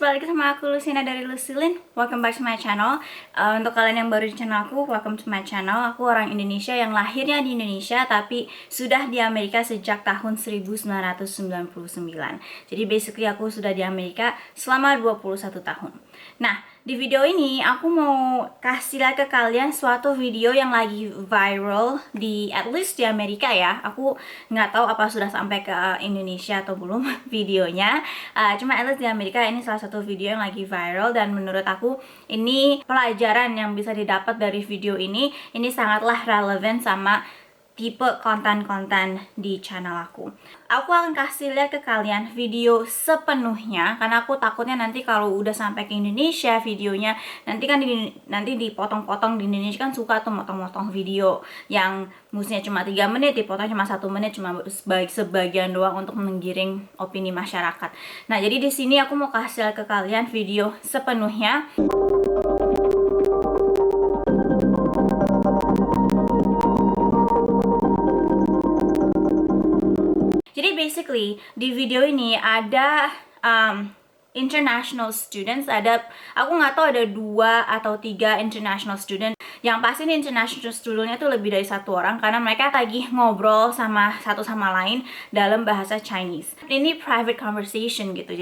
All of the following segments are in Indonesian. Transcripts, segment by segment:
balik lagi sama aku Lucina dari Lucilin. Welcome back to my channel. Untuk kalian yang baru di channel aku, welcome to my channel. Aku orang Indonesia yang lahirnya di Indonesia tapi sudah di Amerika sejak tahun 1999. Jadi basically aku sudah di Amerika selama 21 tahun. Nah, di video ini aku mau kasih lihat ke kalian suatu video yang lagi viral di at least di Amerika ya. Aku nggak tahu apa sudah sampai ke Indonesia atau belum videonya. Cuma at least di Amerika ini salah satu video yang lagi viral dan menurut aku ini pelajaran yang bisa didapat dari video ini sangatlah relevan sama tipe konten-konten di channel aku. Aku akan kasih lihat ke kalian video sepenuhnya karena aku takutnya nanti kalau udah sampai ke Indonesia videonya nanti kan nanti dipotong-potong. Di Indonesia kan suka tuh motong-motong video yang mestinya cuma 3 menit dipotong cuma 1 menit, cuma sebagian doang untuk menggiring opini masyarakat. Nah, jadi di sini aku mau kasih lihat ke kalian video sepenuhnya. Jadi basically di video ini ada international students, aku nggak tahu ada 2 atau 3 international student. Yang pasti ini international studentnya tuh lebih dari 1 orang karena mereka lagi ngobrol sama satu sama lain dalam bahasa Chinese. Ini private conversation gitu.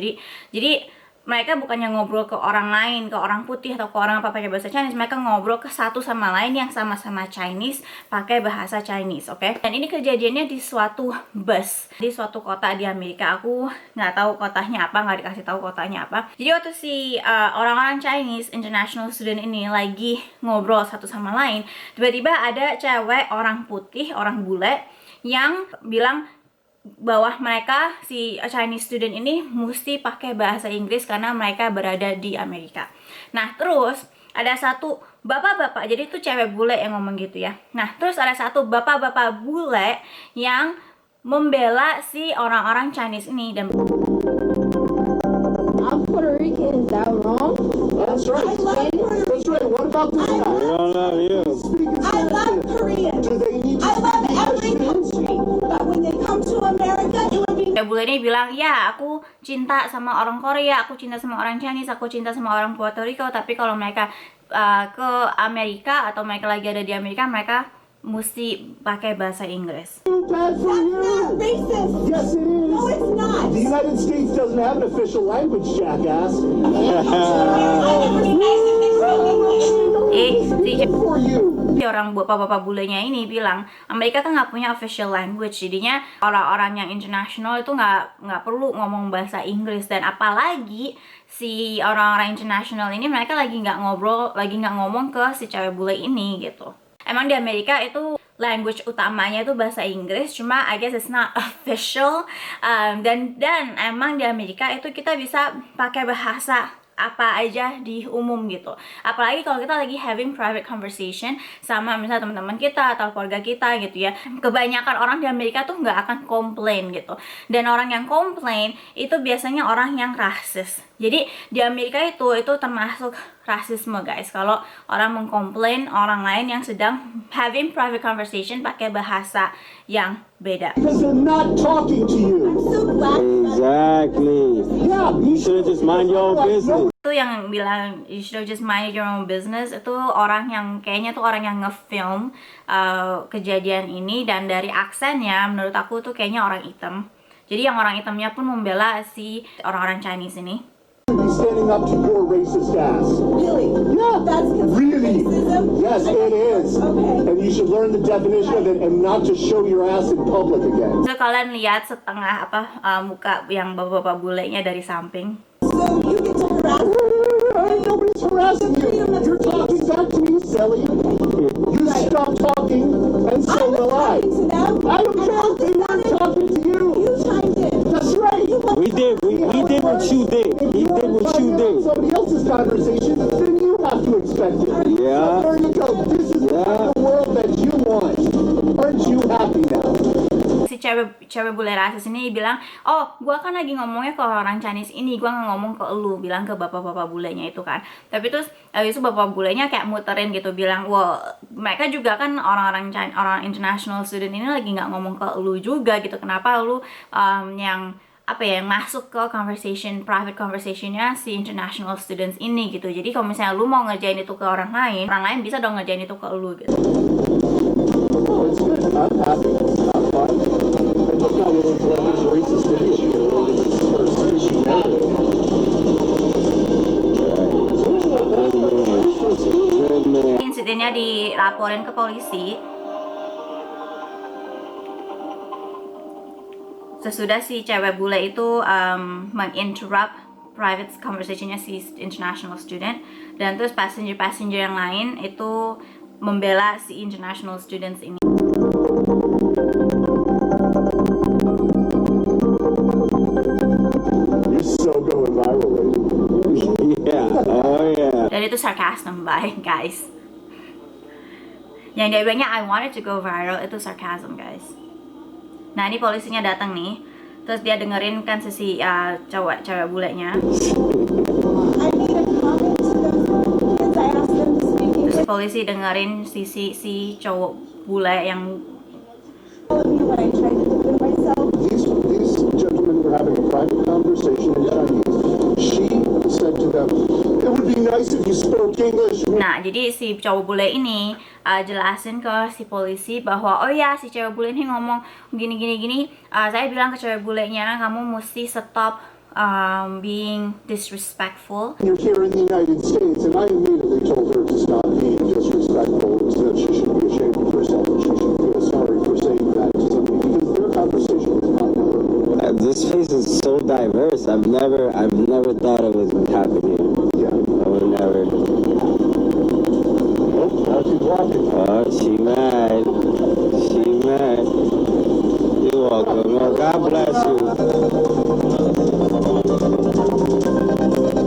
Jadi mereka bukannya ngobrol ke orang lain, ke orang putih atau ke orang apa pakai bahasa Chinese, mereka ngobrol ke satu sama lain yang sama-sama Chinese pakai bahasa Chinese, oke? Dan ini kejadiannya di suatu bus di suatu kota di Amerika. Aku nggak tahu kotanya apa, nggak dikasih tahu kotanya apa. Jadi waktu si orang-orang Chinese international student ini lagi ngobrol satu sama lain, tiba-tiba ada cewek orang putih, orang bule yang bilang bahwa mereka si Chinese student ini mesti pakai bahasa Inggris karena mereka berada di Amerika. Nah, terus ada satu bapak-bapak, jadi itu cewek bule yang ngomong gitu ya. Nah, terus ada satu bapak-bapak bule yang membela si orang-orang Chinese ini dan I'm Puerto Rican, is that wrong? That's right. I love Puerto That's right. What about this guy? We don't love you. I love Korea. Do they need I love every country. But when they come to America, it would be bule ini bilang, ya aku cinta sama orang Korea, aku cinta sama orang Chinese, aku cinta sama orang Puerto Rico, tapi kalau mereka ke Amerika atau mereka lagi ada di Amerika, mereka mesti pakai bahasa Inggris. bad for that's you? not racist. Yes, it is. No, it's not. The United States doesn't have an official language, jackass. For you. Orang bapak-bapak bulenya ini bilang Amerika kan nggak punya official language, jadinya orang-orang yang international itu nggak perlu ngomong bahasa Inggris. Dan apalagi si orang-orang international ini mereka lagi nggak ngomong ke si cewek bule ini gitu. Emang di Amerika itu language utamanya itu bahasa Inggris, cuma I guess it's not official. Dan emang di Amerika itu kita bisa pakai bahasa apa aja di umum gitu. Apalagi kalau kita lagi having private conversation sama misalnya teman-teman kita atau keluarga kita gitu ya. Kebanyakan orang di Amerika tuh nggak akan komplain gitu. Dan orang yang komplain itu biasanya orang yang rasis. Jadi di Amerika itu termasuk rasisme guys. Kalau orang mengkomplain orang lain yang sedang having private conversation pakai bahasa yang beda. Because they're not talking to you. So glad Exactly. Yeah, You should just mind your own business. Itu yang bilang you should just mind your own business itu orang yang kayaknya tuh orang yang ngefilm kejadian ini, dan dari aksennya menurut aku tuh kayaknya orang hitam. Jadi yang orang hitamnya pun membela si orang-orang Chinese ini. Standing up to your racist ass. really. Yeah, That's considered really. racism. Yes, it is. Okay. And you should learn the definition of it and not just show your ass in public again. So kalian lihat setengah muka yang bapak-bapak bulenya dari samping. So you get to harass Nobody's harassing you. You're talking back to me, silly. You stop talking, and so I'm will I. talking to them. I don't care if they weren't talking to you. You chimed in. That's right. We did what you did. He did what you did. Somebody else's conversation, then you have to expect it. Yeah. There you go. This is the kind of world that you want. Aren't you happy now? Si cewek bule rasis ini bilang, oh gua kan lagi ngomongnya ke orang Chinese ini, gua nggak ngomong ke elu, bilang ke bapak-bapak bulenya itu kan. Tapi terus habis itu bapak bulenya kayak muterin gitu, bilang, wah mereka juga kan orang international student ini lagi nggak ngomong ke elu juga gitu, kenapa lu yang apa ya, yang masuk ke private conversationnya si international students ini gitu. Jadi kalau misalnya lu mau ngerjain itu ke orang lain bisa dong ngerjain itu ke lu gitu. Oh, it's good. I'm happy. I'm fine. And look how little Clemens racist idiot Insidennya dilaporin ke polisi. Sesudah si cewek bule itu menginterrupt private conversationnya si international student, dan terus passenger yang lain itu membela si international students ini. You're so going viral lately. Yeah, oh yeah. Dan itu sarcasm guys. Yang dia bilangnya I wanted to go viral itu sarcasm guys. Nah ini polisinya datang nih, terus dia dengerin kan sisi cewek bulenya. I made a comment to those kids. I asked them to speak Terus English. si polisi dengerin sisi si cowok bule yang All of me when I tried to defend myself. These gentlemen were having a private conversation in Chinese. She said to them, "It would be nice if you spoke English." Nah, jadi si cowok bule ini jelasin ke si polisi bahwa oh ya si cewek bule ini ngomong gini. Saya bilang ke cewek bulenya, kamu mesti stop being disrespectful. You're here in the United States, and I immediately told her to stop being disrespectful, that she should be ashamed of herself, and she should feel sorry for saying that to somebody, because their conversation was not her. This place is so diverse. I've never thought it was happening. Yeah. I would never. Oh, now she's watching. Oh, she mad. She mad. You're welcome. Oh, God bless you.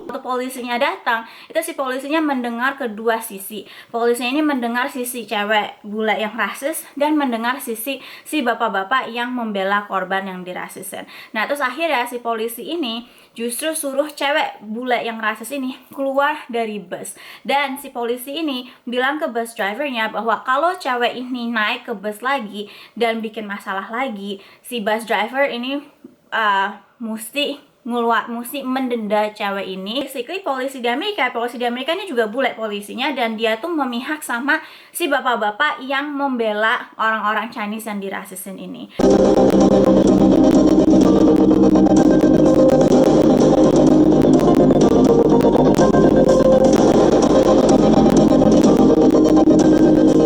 Waktu polisinya datang, itu si polisinya mendengar kedua sisi. Polisinya ini mendengar sisi cewek bule yang rasis dan mendengar sisi si bapak-bapak yang membela korban yang dirasisin. Nah, terus akhirnya si polisi ini justru suruh cewek bule yang rasis ini keluar dari bus. Dan si polisi ini bilang ke bus drivernya bahwa kalau cewek ini naik ke bus lagi dan bikin masalah lagi, si bus driver ini mesti mendenda cewek ini. Basically polisi di Amerika ini juga bule polisinya, dan dia tuh memihak sama si bapak-bapak yang membela orang-orang Chinese yang dirasisin ini.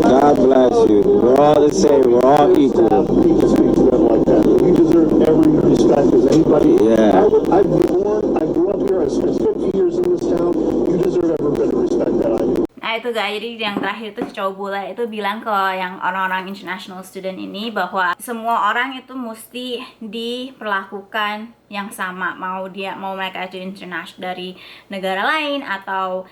God bless you. We're all the same. We're all equal. People speak to them like that. You deserve every respect as anybody. Yeah. I grew up here. I spent 50 years in this town. You deserve every bit of respect that I do. Nah itu guys, jadi yang terakhir tuh si cowok bule itu bilang ke yang orang-orang international student ini bahwa semua orang itu mesti diperlakukan yang sama, mau mereka itu international dari negara lain atau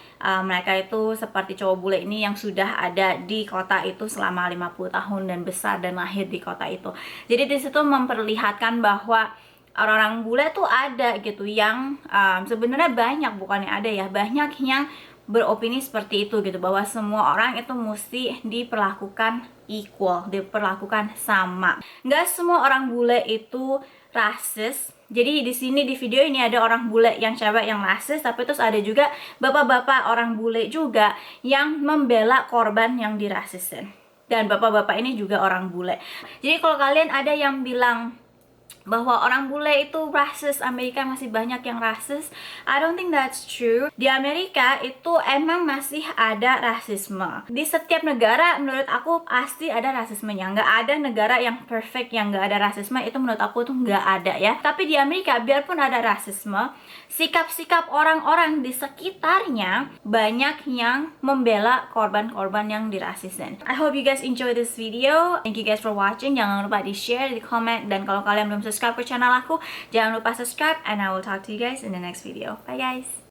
mereka itu seperti cowok bule ini yang sudah ada di kota itu selama 50 tahun dan besar dan lahir di kota itu. Jadi di situ memperlihatkan bahwa orang-orang bule tuh ada gitu yang sebenarnya banyak, bukannya ada ya, banyak yang beropini seperti itu gitu, bahwa semua orang itu mesti diperlakukan equal, diperlakukan sama. Nggak semua orang bule itu rasis. Jadi di sini di video ini ada orang bule yang cewek yang rasis, tapi terus ada juga bapak-bapak orang bule juga yang membela korban yang dirasisin. Dan bapak-bapak ini juga orang bule. Jadi kalau kalian ada yang bilang bahwa orang bule itu rasis, Amerika masih banyak yang rasis, I don't think that's true. Di Amerika itu emang masih ada rasisme. Di setiap negara menurut aku pasti ada rasismenya. Nggak ada negara yang perfect yang nggak ada rasisme, itu menurut aku tuh nggak ada ya. Tapi di Amerika biarpun ada rasisme, sikap-sikap orang-orang di sekitarnya banyak yang membela korban-korban yang dirasisin. I hope you guys enjoy this video. Thank you guys for watching. Jangan lupa di share, di comment, dan kalau kalian belum subscribe ke channel aku, jangan lupa subscribe, and I will talk to you guys in the next video. Bye guys.